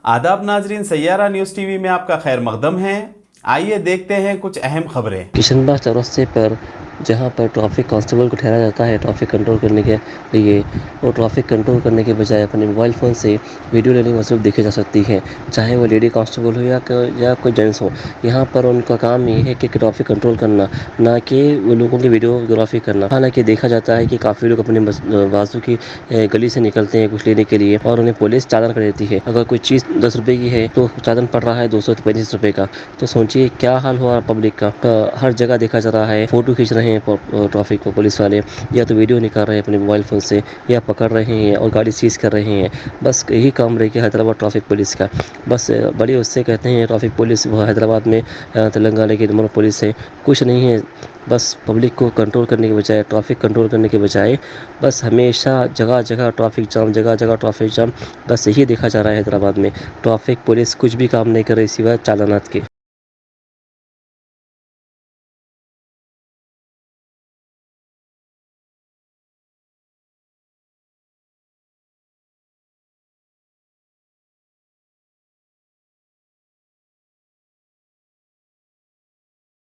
आदाब नाजरीन, Saiyaara news TV में आपका खैर मकदम है। आइए देखते हैं कुछ अहम खबरें। किशनबाग चौरस्ते पर जहाँ पर ट्रैफिक कांस्टेबल को ठहराया जाता है ट्रैफिक कंट्रोल करने के लिए, वो ट्रैफिक कंट्रोल करने के बजाय अपने मोबाइल फ़ोन से वीडियो लेने की मसरूफ़ देखी जा सकती है, चाहे वो लेडी कांस्टेबल हो या कोई जेंट्स हो। यहाँ पर उनका काम ये है कि ट्रैफिक कंट्रोल करना, ना कि वो लोगों की वीडियोग्राफी करना। हालांकि देखा जाता है कि काफ़ी लोग अपने बाजू की गली से निकलते हैं कुछ लेने के लिए और उन्हें पुलिस चालान कर देती है। अगर कोई चीज़ 10 रुपये की है तो चालान पड़ रहा है 235 रुपये का। तो सोचिए क्या हाल हुआ पब्लिक का। हर जगह देखा जा रहा है, फोटो खींच रहे हैं ट्रैफिक को पुलिस वाले, या तो वीडियो निकाल रहे हैं अपने मोबाइल फ़ोन से, या पकड़ रहे हैं और गाड़ी सीज कर रहे हैं। बस यही काम रह गया हैदराबाद ट्रैफिक पुलिस का। बस बड़े उससे कहते हैं ट्रैफिक पुलिस वो हैदराबाद में तेलंगाना की नंबर पुलिस है, कुछ नहीं है। बस पब्लिक को कंट्रोल करने के बजाय, ट्रैफिक कंट्रोल करने के बजाय, बस हमेशा जगह जगह ट्रैफिक जाम, जगह जगह ट्रैफिक जाम। बस यही देखा जा रहा है हैदराबाद में। ट्रैफिक पुलिस कुछ भी काम नहीं कर रही सिवाय चालानात के।